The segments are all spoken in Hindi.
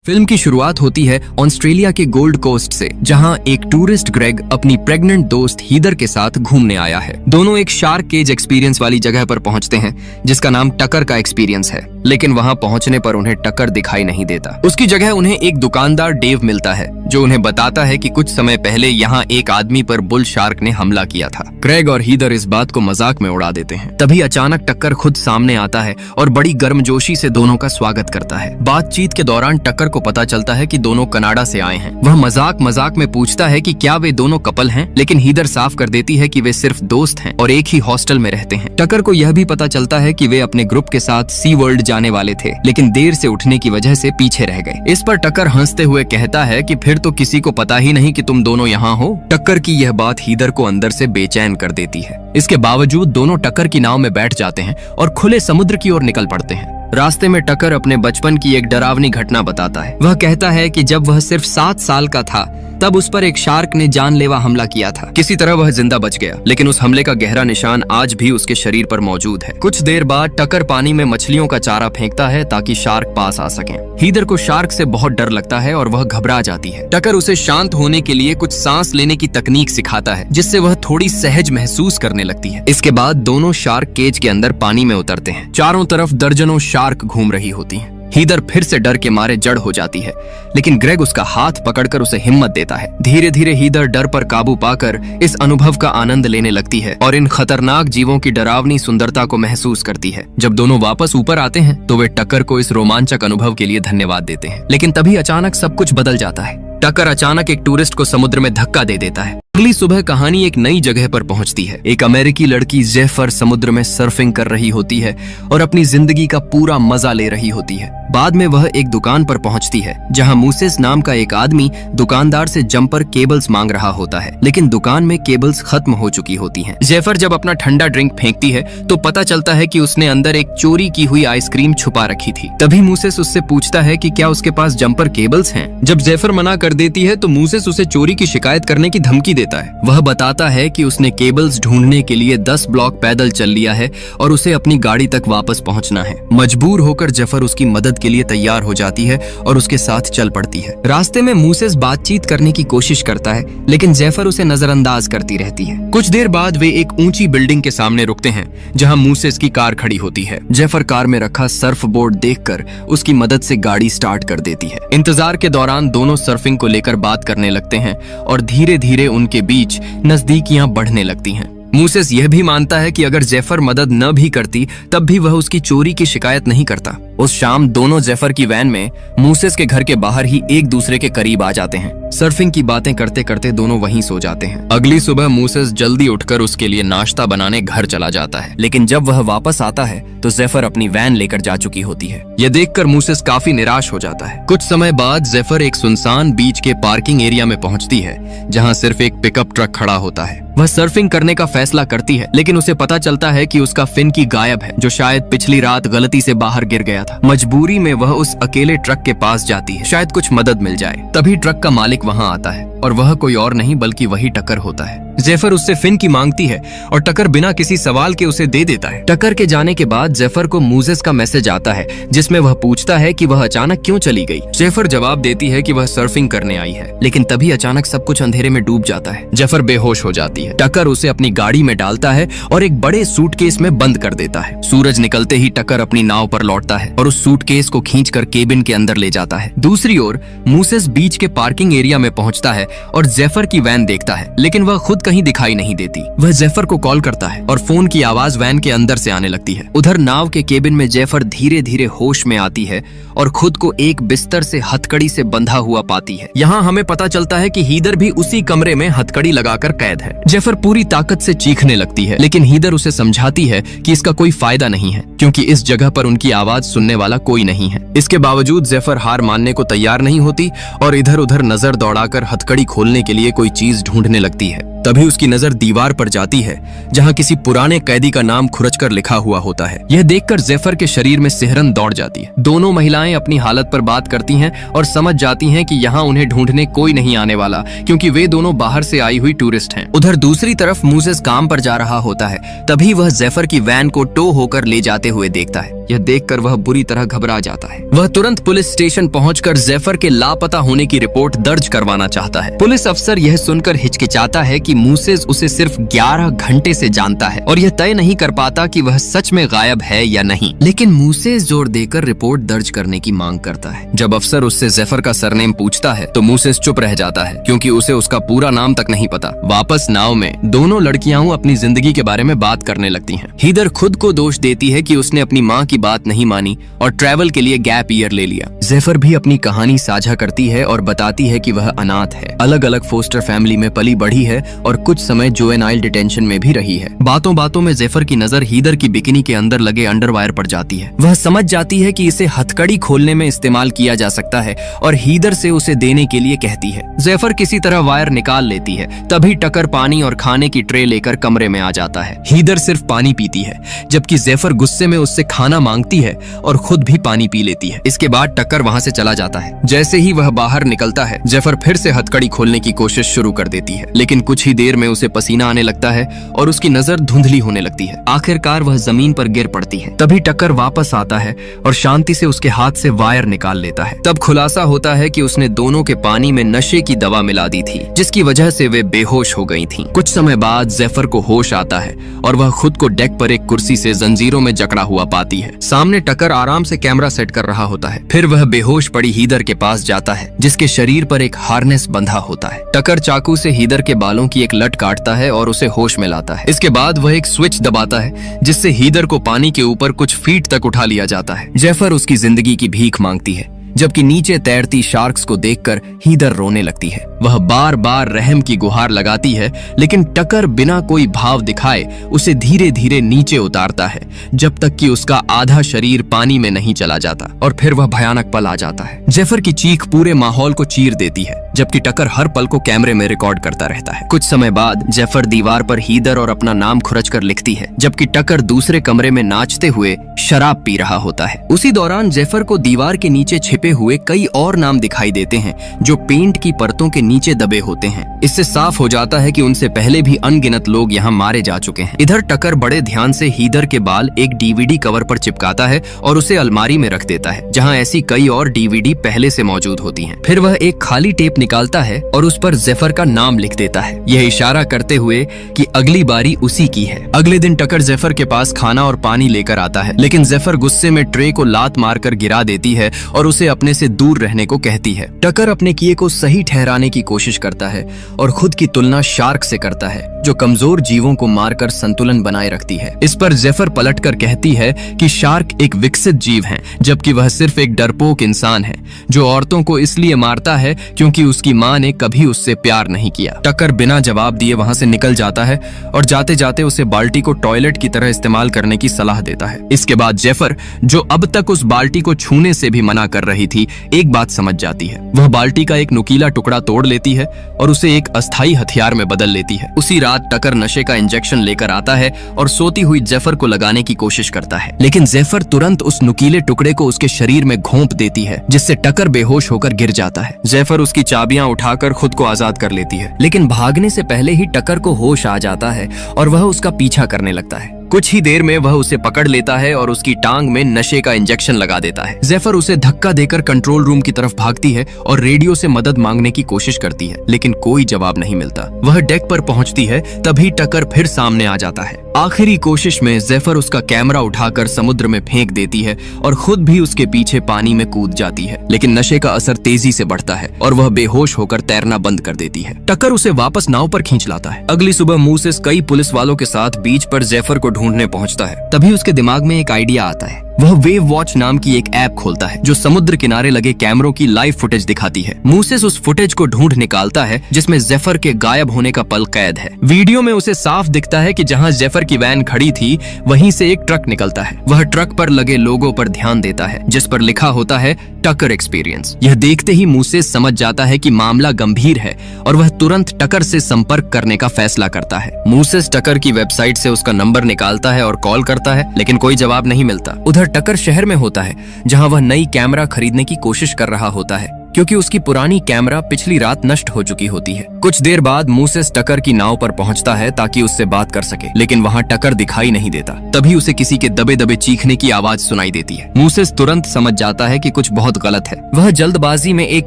फिल्म की शुरुआट होती है ऑस्ट्रेलिया के गोल्ड कोस्ट से, जहां एक टूरिस्ट ग्रेग अपनी प्रेग्नेंट दोस्त हीदर के साथ घूमने आया है। दोनों एक शार्क केज एक्सपीरियंस वाली जगह पर पहुंचते हैं, जिसका नाम टकर का एक्सपीरियंस है। लेकिन वहां पहुंचने पर उन्हें टकर दिखाई नहीं देता। उसकी जगह उन्हें एक दुकानदार डेव मिलता है, जो उन्हें बताता है कि कुछ समय पहले यहाँ एक आदमी पर बुल शार्क ने हमला किया था। ग्रेग और हीदर इस बात को मजाक में उड़ा देते हैं। तभी अचानक टक्कर खुद सामने आता है और बड़ी गर्मजोशी से दोनों का स्वागत करता है। बातचीत के दौरान टक्कर को पता चलता है कि दोनों कनाडा से आए हैं। वह मजाक मजाक में पूछता है कि क्या वे दोनों कपल हैं, लेकिन हीदर साफ कर देती है कि वे सिर्फ दोस्त हैं और एक ही हॉस्टल में रहते हैं। टक्कर को यह भी पता चलता है कि वे अपने ग्रुप के साथ सी वर्ल्ड जाने वाले थे, लेकिन देर से उठने की वजह से पीछे रह गए। इस पर टक्कर हंसते हुए कहता है कि फिर तो किसी को पता ही नहीं कि तुम दोनों यहाँ हो। टक्कर की यह बात हीदर को अंदर से बेचैन कर देती है। इसके बावजूद दोनों टक्कर की नाव में बैठ जाते हैं और खुले समुद्र की ओर निकल पड़ते हैं। रास्ते में टक्कर अपने बचपन की एक डरावनी घटना बताता है। वह कहता है कि जब वह सिर्फ 7 साल का था, तब उस पर एक शार्क ने जानलेवा हमला किया था। किसी तरह वह जिंदा बच गया, लेकिन उस हमले का गहरा निशान आज भी उसके शरीर पर मौजूद है। कुछ देर बाद टक्कर पानी में मछलियों का चारा फेंकता है ताकि शार्क पास आ सके। हीदर को शार्क से बहुत डर लगता है और वह घबरा जाती है। टक्कर उसे शांत होने के लिए कुछ सांस लेने की तकनीक सिखाता है, जिससे वह थोड़ी सहज महसूस करने लगती है। इसके बाद दोनों शार्क केज के अंदर पानी में उतरते हैं। चारों तरफ दर्जनों शार्क घूम रही होती हैं। हीदर फिर से डर के मारे जड़ हो जाती है, लेकिन ग्रेग उसका हाथ पकड़कर उसे हिम्मत देता है। धीरे धीरे हीदर डर पर काबू पाकर इस अनुभव का आनंद लेने लगती है और इन खतरनाक जीवों की डरावनी सुंदरता को महसूस करती है। जब दोनों वापस ऊपर आते हैं तो वे टक्कर को इस रोमांचक अनुभव के लिए धन्यवाद देते हैं। लेकिन तभी अचानक सब कुछ बदल जाता है। टक्कर अचानक एक टूरिस्ट को समुद्र में धक्का दे देता है। अगली सुबह कहानी एक नई जगह पर पहुंचती है। एक अमेरिकी लड़की जेफर समुद्र में सर्फिंग कर रही होती है और अपनी जिंदगी का पूरा मजा ले रही होती है। बाद में वह एक दुकान पर पहुंचती है, जहां मूसेस नाम का एक आदमी दुकानदार से जंपर केबल्स मांग रहा होता है, लेकिन दुकान में केबल्स खत्म हो चुकी होती हैं। जेफर जब अपना ठंडा ड्रिंक फेंकती है तो पता चलता है कि उसने अंदर एक चोरी की हुई आइसक्रीम छुपा रखी थी। तभी मूसेस उससे पूछता है कि क्या उसके पास जंपर केबल्स हैं। जब जेफर मना कर देती है तो मूसेस उसे चोरी की शिकायत करने की धमकी देता है। वह बताता है कि उसने केबल्स ढूंढने के लिए 10 ब्लॉक पैदल चल लिया है और उसे अपनी गाड़ी तक वापस पहुंचना है। मजबूर होकर जेफर उसकी मदद के लिए तैयार हो जाती है और उसके साथ चल पड़ती है। रास्ते में मूसेस बातचीत करने की कोशिश करता है, लेकिन जेफर उसे नजरअंदाज करती रहती है। कुछ देर बाद वे एक ऊंची बिल्डिंग के सामने रुकते हैं, जहां मूसेस की कार खड़ी होती है। जेफर कार में रखा सर्फ बोर्ड देखकर उसकी मदद से गाड़ी स्टार्ट कर देती है। इंतजार के दौरान दोनों सर्फिंग को लेकर बात करने लगते हैं और धीरे धीरे उनके बीच नजदीकियां बढ़ने लगती हैं। मूसेस यह भी मानता है कि अगर जेफर मदद न भी करती तब भी वह उसकी चोरी की शिकायत नहीं करता। उस शाम दोनों जेफर की वैन में मूसेस के घर के बाहर ही एक दूसरे के करीब आ जाते हैं। सर्फिंग की बातें करते करते दोनों वहीं सो जाते हैं। अगली सुबह मूसेस जल्दी उठकर उसके लिए नाश्ता बनाने घर चला जाता है, लेकिन जब वह वापस आता है तो जेफर अपनी वैन लेकर जा चुकी होती है। यह देखकर मूसेस काफी निराश हो जाता है। कुछ समय बाद जेफर एक सुनसान बीच के पार्किंग एरिया में पहुंचती है, जहां सिर्फ एक पिकअप ट्रक खड़ा होता है। वह सर्फिंग करने का फैसला करती है, लेकिन उसे पता चलता है कि उसका फिन की गायब है, जो शायद पिछली रात गलती से बाहर गिर गया था। मजबूरी में वह उस अकेले ट्रक के पास जाती है, शायद कुछ मदद मिल जाए। तभी ट्रक का मालिक वहां आता है और वह कोई और नहीं बल्कि वही टक्कर होता है। जेफर उससे फिन की मांगती है और टक्कर बिना किसी सवाल के उसे दे देता है। टक्कर के जाने के बाद जेफर को मूसेस का मैसेज आता है, जिसमें वह पूछता है कि वह अचानक क्यों चली गई। जेफर जवाब देती है कि वह सर्फिंग करने आई है, लेकिन तभी अचानक सब कुछ अंधेरे में डूब जाता है। जेफर बेहोश हो जाती है। टक्कर उसे अपनी गाड़ी में डालता है और एक बड़े सूटकेस में बंद कर देता है। सूरज निकलते ही टक्कर अपनी नाव पर लौटता है और उस सूटकेस को खींचकर केबिन के अंदर ले जाता है। दूसरी ओर मूसेस बीच के पार्किंग एरिया में पहुंचता है और जेफर की वैन देखता है, लेकिन वह खुद कहीं दिखाई नहीं देती। वह जेफर को कॉल करता है और फोन की आवाज वैन के अंदर से आने लगती है। उधर नाव के केबिन में जेफर धीरे धीरे होश में आती है और खुद को एक बिस्तर से हथकड़ी से बंधा हुआ पाती है। यहाँ हमें पता चलता है कि हीदर भी उसी कमरे में हथकड़ी लगाकर कैद है। जेफर पूरी ताकत से चीखने लगती है, लेकिन हीदर उसे समझाती है कि इसका कोई फायदा नहीं है, क्योंकि इस जगह पर उनकी आवाज सुनने वाला कोई नहीं है। इसके बावजूद जेफर हार मानने को तैयार नहीं होती और इधर उधर नजर दौड़ाकर हथकड़ी खोलने के लिए कोई चीज ढूंढने लगती है। तभी उसकी नजर दीवार पर जाती है जहां किसी पुराने कैदी का नाम खुरचकर लिखा हुआ होता है। यह देखकर जेफर के शरीर में सिहरन दौड़ जाती है। दोनों महिलाएं अपनी हालत पर बात करती हैं और समझ जाती हैं कि यहाँ उन्हें ढूंढने कोई नहीं आने वाला, क्योंकि वे दोनों बाहर से आई हुई टूरिस्ट हैं। उधर दूसरी तरफ मूसेस काम पर जा रहा होता है। तभी वह जेफर की वैन को टो होकर ले जाते हुए देखता है। यह देखकर वह बुरी तरह घबरा जाता है। वह तुरंत पुलिस स्टेशन पहुंचकर जेफर के लापता होने की रिपोर्ट दर्ज करवाना चाहता है। पुलिस अफसर यह सुनकर हिचकिचाता है कि मूसेस उसे सिर्फ 11 घंटे से जानता है और यह तय नहीं कर पाता कि वह सच में गायब है या नहीं। लेकिन मूसेस जोर देकर रिपोर्ट दर्ज करने की मांग करता है। जब अफसर उससे जेफर का सरनेम पूछता है तो मूसेस चुप रह जाता है, क्योंकि उसे उसका पूरा नाम तक नहीं पता। वापस नाव में दोनों लड़कियां अपनी जिंदगी के बारे में बात करने लगती हैं। हीदर खुद को दोष देती है कि उसने अपनी माँ की बात नहीं मानी और ट्रैवल के लिए गैप ईयर ले लिया। जेफर भी अपनी कहानी साझा करती है और बताती है कि वह अनाथ है, अलग अलग फोस्टर फैमिली में पली बढ़ी है और कुछ समय जुवेनाइल डिटेंशन में भी रही है। बातों बातों में जेफर की नजर हीदर की बिकिनी के अंदर लगे अंडरवायर पर जाती है। वह समझ जाती है कि इसे हथकड़ी खोलने में इस्तेमाल किया जा सकता है और हीदर से उसे देने के लिए कहती है। जेफर किसी तरह वायर निकाल लेती है। तभी टकर पानी और खाने की ट्रे लेकर कमरे में आ जाता है। हीदर सिर्फ पानी पीती है, जबकि जेफर गुस्से में उससे खाना मांगती है और खुद भी पानी पी लेती है। इसके बाद टक्कर वहां से चला जाता है। जैसे ही वह बाहर निकलता है, जेफर फिर से हथकड़ी खोलने की कोशिश शुरू कर देती है, लेकिन कुछ ही देर में उसे पसीना आने लगता है और उसकी नजर धुंधली होने लगती है। आखिरकार वह जमीन पर गिर पड़ती है। तभी टक्कर वापस आता है और शांति से उसके हाथ से वायर निकाल लेता है। तब खुलासा होता है कि उसने दोनों के पानी में नशे की दवा मिला दी थी, जिसकी वजह से वे बेहोश हो गई थीं। कुछ समय बाद जेफर को होश आता है और वह खुद को डेक पर एक कुर्सी से जंजीरों में जकड़ा हुआ पाती है। सामने टकर आराम से कैमरा सेट कर रहा होता है। फिर वह बेहोश पड़ी हीदर के पास जाता है, जिसके शरीर पर एक हार्नेस बंधा होता है। टकर चाकू से हीदर के बालों की एक लट काटता है और उसे होश में लाता है। इसके बाद वह एक स्विच दबाता है, जिससे हीदर को पानी के ऊपर कुछ फीट तक उठा लिया जाता है। जेफर उसकी जिंदगी की भीख मांगती है, जबकि नीचे तैरती शार्क्स को देखकर हीदर रोने लगती है। वह बार बार रहम की गुहार लगाती है, लेकिन टकर बिना कोई भाव दिखाए उसे धीरे धीरे नीचे उतारता है, जब तक कि उसका आधा शरीर पानी में नहीं चला जाता और फिर वह भयानक पल आ जाता है। जेफर की चीख पूरे माहौल को चीर देती है, जबकि टकर हर पल को कैमरे में रिकॉर्ड करता रहता है। कुछ समय बाद जेफर दीवार पर हीदर और अपना नाम खुरचकर लिखती है, जबकि टकर दूसरे कमरे में नाचते हुए शराब पी रहा होता है। उसी दौरान जेफर को दीवार के नीचे छिपे हुए कई और नाम दिखाई देते हैं, जो पेंट की परतों के नीचे दबे होते हैं। इससे साफ हो जाता है कि उनसे पहले भी अनगिनत लोग यहाँ मारे जा चुके हैं। इधर टकर बड़े ध्यान से हीदर के बाल एक डीवीडी कवर पर चिपकाता है और उसे अलमारी में रख देता है, जहाँ ऐसी कई और डीवीडी पहले से मौजूद होती हैं। फिर वह एक खाली टेप निकालता है और उस पर जेफर का नाम लिख देता है, यह इशारा करते हुए कि अगली बारी उसी की है। अगले दिन टकर जेफर के पास खाना और पानी लेकर आता है, लेकिन जेफर गुस्से में ट्रे को लात मारकर गिरा देती है और उसे अपने से दूर रहने को कहती है। टकर अपने किए को सही ठहराने की कोशिश करता है और खुद की तुलना शार्क से करता है, जो कमजोर जीवों को मारकर संतुलन बनाए रखती है। इस पर जेफर पलटकर कहती है कि शार्क एक विकसित जीव है, जबकि वह सिर्फ एक डरपोक इंसान है, जो औरतों को इसलिए मारता है क्योंकि उसकी माँ ने कभी उससे प्यार नहीं किया। टकर बिना जवाब दिए वहां से निकल जाता है और जाते जाते उसे बाल्टी को टॉयलेट की तरह इस्तेमाल करने की सलाह देता है। इसके बाद जेफर, जो अब तक उस बाल्टी को छूने से भी मना कर रही थी, एक बात समझ जाती है। वह बाल्टी का एक नुकीला टुकड़ा तोड़ लेती है और उसे एक अस्थायी हथियार में बदल लेती है। उसी रात टकर नशे का इंजेक्शन लेकर आता है और सोती हुई जेफर को लगाने की कोशिश करता है, लेकिन जेफर तुरंत उस नुकीले टुकड़े को उसके शरीर में घोंप देती है, जिससे टकर बेहोश होकर गिर जाता है। जेफर उसकी चाबियां उठाकर खुद को आजाद कर लेती है, लेकिन भागने से पहले ही टकर को होश आ जाता है और वह उसका पीछा करने लगता है। कुछ ही देर में वह उसे पकड़ लेता है और उसकी टांग में नशे का इंजेक्शन लगा देता है। जेफर उसे धक्का देकर कंट्रोल रूम की तरफ भागती है और रेडियो से मदद मांगने की कोशिश करती है, लेकिन कोई जवाब नहीं मिलता। वह डेक पर पहुंचती है, तभी टकर फिर सामने आ जाता है। आखिरी कोशिश में जेफर उसका कैमरा उठाकर समुद्र में फेंक देती है और खुद भी उसके पीछे पानी में कूद जाती है, लेकिन नशे का असर तेजी से बढ़ता है और वह बेहोश होकर तैरना बंद कर देती है। टकर उसे वापस नाव पर खींच लाता है। अगली सुबह मूसेस कई पुलिस वालों के साथ बीच पर जेफर को ढूंढने पहुंचता है। तभी उसके दिमाग में एक आइडिया आता है। वह वेव वॉच नाम की एक ऐप खोलता है जो समुद्र किनारे लगे कैमरों की लाइव फुटेज दिखाती है। मूसेस उस फुटेज को ढूंढ निकालता है जिसमें जेफर के गायब होने का पल कैद है। वीडियो में उसे साफ दिखता है कि जहां जेफर की वैन खड़ी थी वहीं से एक ट्रक निकलता है। वह ट्रक पर लगे लोगों पर ध्यान देता है जिस पर लिखा होता है टकर एक्सपीरियंस। यह देखते ही मूसेस समझ जाता है कि मामला गंभीर है और वह तुरंत टकर से संपर्क करने का फैसला करता है। मूसेस टकर की वेबसाइट से उसका नंबर निकालता है और कॉल करता है, लेकिन कोई जवाब नहीं मिलता। उधर टकर शहर में होता है जहां वह नई कैमरा खरीदने की कोशिश कर रहा होता है क्योंकि उसकी पुरानी कैमरा पिछली रात नष्ट हो चुकी होती है। कुछ देर बाद मूसेस टकर की नाव पर पहुंचता है ताकि उससे बात कर सके, लेकिन वहां टकर दिखाई नहीं देता। तभी उसे किसी के दबे दबे चीखने की आवाज सुनाई देती है। मूसेस तुरंत समझ जाता है कि कुछ बहुत गलत है। वह जल्दबाजी में एक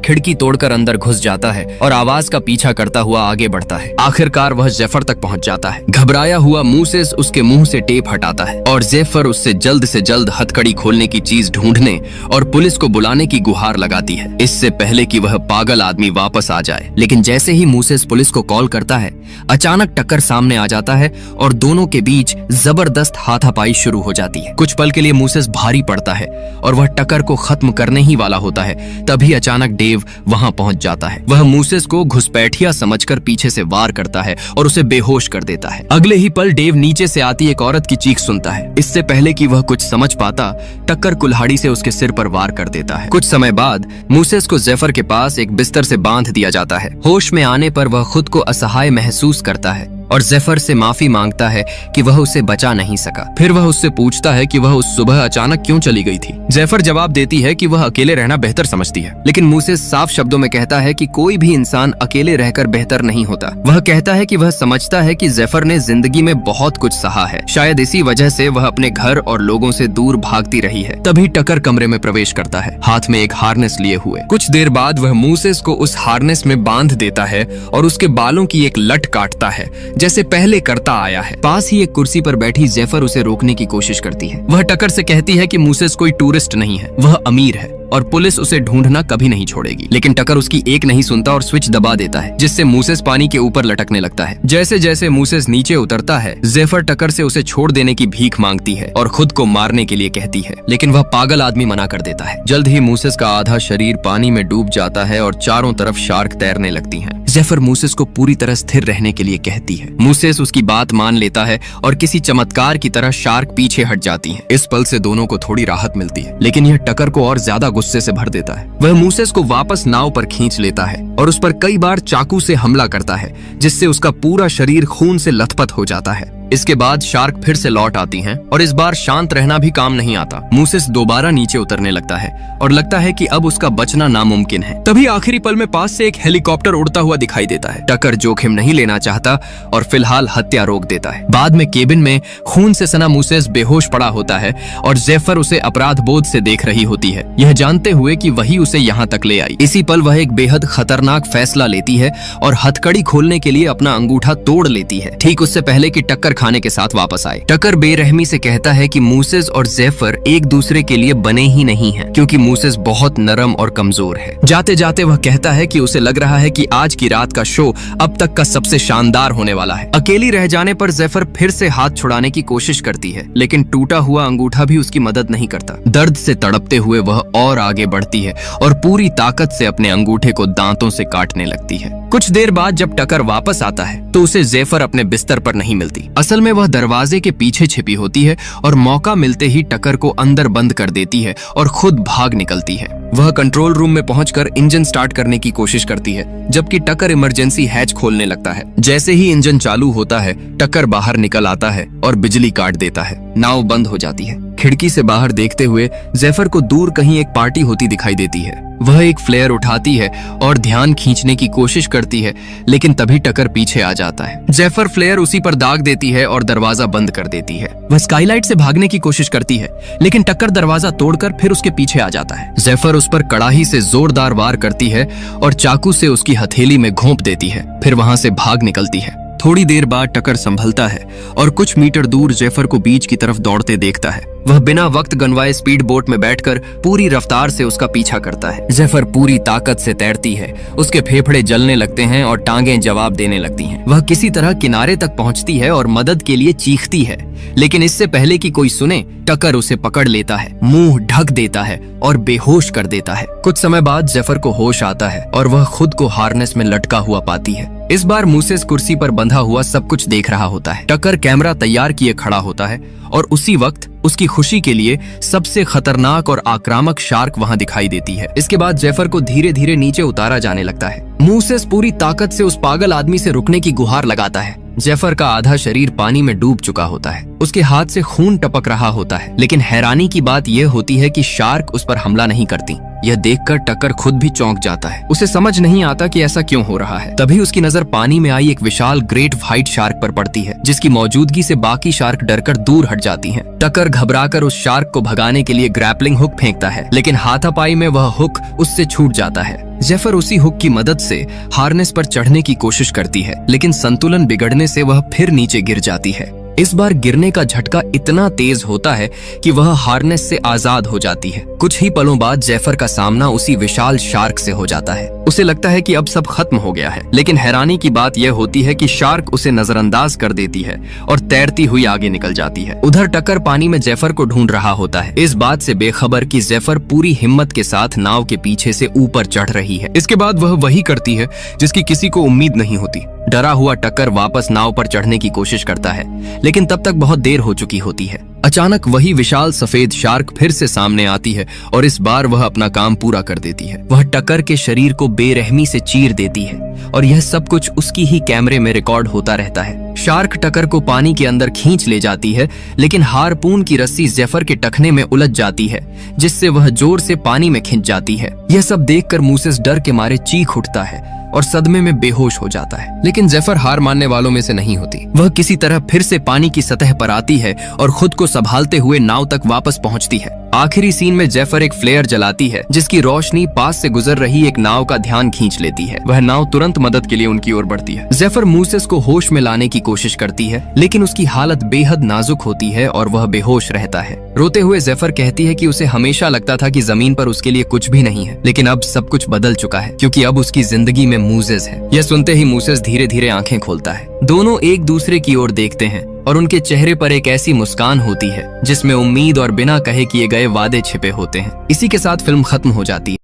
खिड़की तोड़कर अंदर घुस जाता है और आवाज का पीछा करता हुआ आगे बढ़ता है। आखिरकार वह जेफर तक पहुंच जाता है। घबराया हुआ मूसेस उसके मुंह से टेप हटाता है और जेफर उससे जल्द हथकड़ी खोलने की चीज ढूंढने और पुलिस को बुलाने की गुहार लगाती है, इससे पहले कि वह पागल आदमी वापस आ जाए। लेकिन जैसे ही मूसेस पुलिस को कॉल करता है, अचानक टक्कर सामने आ जाता है और दोनों के बीच जबरदस्त हाथापाई शुरू हो जाती है। कुछ पल के लिए मूसेस भारी पड़ता है और वह टक्कर को खत्म करने ही वाला होता है। तभी अचानक डेव वहां पहुंच जाता है। वह मूसेस को घुसपैठिया समझकर पीछे से वार करता है और उसे बेहोश कर देता है। अगले ही पल डेव नीचे से आती एक औरत की चीख सुनता है। इससे पहले कि वह कुछ समझ पाता, टक्कर कुल्हाड़ी से उसके सिर पर वार कर देता है। कुछ समय बाद मूसेस को जेफर के पास एक बिस्तर से बांध दिया जाता है। होश में आने पर वह खुद को असहाय महसूस करता है और जेफर से माफी मांगता है कि वह उसे बचा नहीं सका। फिर वह उससे पूछता है कि वह उस सुबह अचानक क्यों चली गई थी। जेफर जवाब देती है कि वह अकेले रहना बेहतर समझती है, लेकिन मूसेस साफ शब्दों में कहता है कि कोई भी इंसान अकेले रहकर बेहतर नहीं होता। वह कहता है कि वह समझता है कि जेफर ने जिंदगी में बहुत कुछ सहा है, शायद इसी वजह से वह अपने घर और लोगों से दूर भागती रही है। तभी टकर कमरे में प्रवेश करता है, हाथ में एक हार्नेस लिए हुए। कुछ देर बाद वह मूसेस को उस हार्नेस में बांध देता है और उसके बालों की एक लट काटता है जैसे पहले करता आया है। पास ही एक कुर्सी पर बैठी जेफर उसे रोकने की कोशिश करती है। वह टकर से कहती है कि मूसेस कोई टूरिस्ट नहीं है, वह अमीर है और पुलिस उसे ढूंढना कभी नहीं छोड़ेगी। लेकिन टकर उसकी एक नहीं सुनता और स्विच दबा देता है, जिससे मूसेस पानी के ऊपर लटकने लगता है। जैसे जैसे मूसेस नीचे उतरता है, जेफर टकर से उसे छोड़ देने की भीख मांगती है और खुद को मारने के लिए कहती है, लेकिन वह पागल आदमी मना कर देता है। जल्द ही मूसेस का आधा शरीर पानी में डूब जाता है और चारों तरफ शार्क तैरने लगती हैं। जेफर मूसेस को पूरी तरह स्थिर रहने के लिए कहती है। मूसेस उसकी बात मान लेता है और किसी चमत्कार की तरह शार्क पीछे हट जाती हैं। इस पल से दोनों को थोड़ी राहत मिलती है, लेकिन यह टकर को और ज्यादा गुस्से से भर देता है। वह मूसेस को वापस नाव पर खींच लेता है और उस पर कई बार चाकू से हमला करता है, जिससे उसका पूरा शरीर खून से लथपथ हो जाता है। इसके बाद शार्क फिर से लौट आती हैं और इस बार शांत रहना भी काम नहीं आता। मूसेस दोबारा नीचे उतरने लगता है और लगता है कि अब उसका बचना नामुमकिन है। तभी आखिरी पल में पास से एक हेलीकॉप्टर उड़ता हुआ दिखाई देता है। टकर जोखिम नहीं लेना चाहता और फिलहाल हत्या रोक देता है। बाद में केबिन में खून से सना मूसेस बेहोश पड़ा होता है और जेफर उसे अपराध बोध से देख रही होती है, यह जानते हुए कि वही उसे यहाँ तक ले आई। इसी पल वह एक बेहद खतरनाक फैसला लेती है और हथकड़ी खोलने के लिए अपना अंगूठा तोड़ लेती है, ठीक उससे पहले कि टक्कर खाने के साथ वापस आए। टकर बेरहमी से कहता है कि मूसेस और जेफर एक दूसरे के लिए बने ही नहीं हैं, क्योंकि मूसेस बहुत नरम और कमजोर है। जाते जाते वह कहता है कि उसे लग रहा है कि आज की रात का शो अब तक का सबसे शानदार होने वाला है। अकेली रह जाने पर जेफर फिर से हाथ छुड़ाने की कोशिश करती है, लेकिन टूटा हुआ अंगूठा भी उसकी मदद नहीं करता। दर्द से तड़पते हुए वह और आगे बढ़ती है और पूरी ताकत से अपने अंगूठे को दांतों से काटने लगती है। कुछ देर बाद जब टकर वापस आता है तो उसे जेफर अपने बिस्तर पर नहीं मिलती। असल में वह दरवाजे के पीछे छिपी होती है और मौका मिलते ही टकर को अंदर बंद कर देती है और खुद भाग निकलती है। वह कंट्रोल रूम में पहुंचकर इंजन स्टार्ट करने की कोशिश करती है, जबकि टकर इमरजेंसी हैच खोलने लगता है। जैसे ही इंजन चालू होता है, टकर बाहर निकल आता है और बिजली काट देता है। नाव बंद हो जाती है। खिड़की से बाहर देखते हुए जेफर को दूर कहीं एक पार्टी होती दिखाई देती है। वह एक फ्लेयर उठाती है और ध्यान खींचने की कोशिश करती है, लेकिन तभी टकर पीछे आ जाता है। जेफर फ्लेयर उसी पर दाग देती है और दरवाजा बंद कर देती है। वह स्काईलाइट से भागने की कोशिश करती है, लेकिन टक्कर दरवाजा तोड़कर फिर उसके पीछे आ जाता है। जेफर उस पर कड़ाही से जोरदार वार करती है और चाकू से उसकी हथेली में घोंप देती है, फिर वहां से भाग निकलती है। थोड़ी देर बाद टकर संभलता है और कुछ मीटर दूर जेफर को बीच की तरफ दौड़ते देखता है। वह बिना वक्त गंवाए स्पीड बोट में बैठकर पूरी रफ्तार से उसका पीछा करता है। जेफर पूरी ताकत से तैरती है, उसके फेफड़े जलने लगते हैं और टांगें जवाब देने लगती हैं। वह किसी तरह किनारे तक पहुंचती है और मदद के लिए चीखती है, लेकिन इससे पहले कि कोई सुने, टकर उसे पकड़ लेता है, मुंह ढक देता है और बेहोश कर देता है। कुछ समय बाद जेफर को होश आता है और वह खुद को हार्नेस में लटका हुआ पाती है। इस बार मूसेस कुर्सी पर बंधा हुआ सब कुछ देख रहा होता है। टकर कैमरा तैयार किए खड़ा होता है और उसी वक्त उसकी खुशी के लिए सबसे खतरनाक और आक्रामक शार्क वहां दिखाई देती है। इसके बाद जेफर को धीरे धीरे नीचे उतारा जाने लगता है। मूसेस पूरी ताकत से उस पागल आदमी से रुकने की गुहार लगाता है। जेफर का आधा शरीर पानी में डूब चुका होता है, उसके हाथ से खून टपक रहा होता है, लेकिन हैरानी की बात यह होती है कि शार्क उस पर हमला नहीं करती। यह देखकर टकर खुद भी चौंक जाता है। उसे समझ नहीं आता कि ऐसा क्यों हो रहा है। तभी उसकी नजर पानी में आई एक विशाल ग्रेट व्हाइट शार्क पर पड़ती है, जिसकी मौजूदगी से बाकी शार्क डरकर दूर हट जाती हैं। टकर घबराकर उस शार्क को भगाने के लिए ग्रैपलिंग हुक फेंकता है, लेकिन हाथापाई में वह हुक उससे छूट जाता है। जेफर उसी हुक की मदद से हार्नेस पर चढ़ने की कोशिश करती है, लेकिन संतुलन बिगड़ने से वह फिर नीचे गिर जाती है। इस बार गिरने का झटका इतना तेज होता है कि वह हार्नेस से आजाद हो जाती है। कुछ ही पलों बाद जेफर का सामना उसी विशाल शार्क से हो जाता है। उसे लगता है कि अब सब खत्म हो गया है, लेकिन हैरानी की बात यह होती है कि शार्क उसे नजरअंदाज कर देती है और तैरती हुई आगे निकल जाती है। उधर टकर पानी में जेफर को ढूंढ रहा होता है, इस बात से बेखबर कि जेफर पूरी हिम्मत के साथ नाव के पीछे से ऊपर चढ़ रही है। इसके बाद वह वही करती है जिसकी किसी को उम्मीद नहीं होती। डरा हुआ टकर वापस नाव पर चढ़ने की कोशिश करता है, लेकिन तब तक बहुत देर हो चुकी होती है। अचानक वही विशाल सफेद शार्क फिर से सामने आती है और इस बार वह अपना काम पूरा कर देती है। वह टकर के शरीर को बेरहमी से चीर देती है और यह सब कुछ उसकी ही कैमरे में रिकॉर्ड होता रहता है। शार्क टकर को पानी के अंदर खींच ले जाती है, लेकिन हारपून की रस्सी जेफर के टखने में उलझ जाती है, जिससे वह जोर से पानी में खिंच जाती है। यह सब देखकर मूसेस डर के मारे चीख उठता है और सदमे में बेहोश हो जाता है, लेकिन जेफर हार मानने वालों में से नहीं होती। वह किसी तरह फिर से पानी की सतह पर आती है और खुद को संभालते हुए नाव तक वापस पहुंचती है। आखिरी सीन में जेफर एक फ्लेयर जलाती है, जिसकी रोशनी पास से गुजर रही एक नाव का ध्यान खींच लेती है। वह नाव तुरंत मदद के लिए उनकी ओर बढ़ती है। जेफर मूसेस को होश में लाने की कोशिश करती है, लेकिन उसकी हालत बेहद नाजुक होती है और वह बेहोश रहता है। रोते हुए जेफर कहती है कि उसे हमेशा लगता था कि जमीन पर उसके लिए कुछ भी नहीं है, लेकिन अब सब कुछ बदल चुका है, क्योंकि अब उसकी जिंदगी में मूसेस है। यह सुनते ही मूसेस धीरे धीरे आंखें खोलता है। दोनों एक दूसरे की ओर देखते हैं और उनके चेहरे पर एक ऐसी मुस्कान होती है जिसमें उम्मीद और बिना कहे किए गए वादे छिपे होते हैं। इसी के साथ फिल्म खत्म हो जाती है।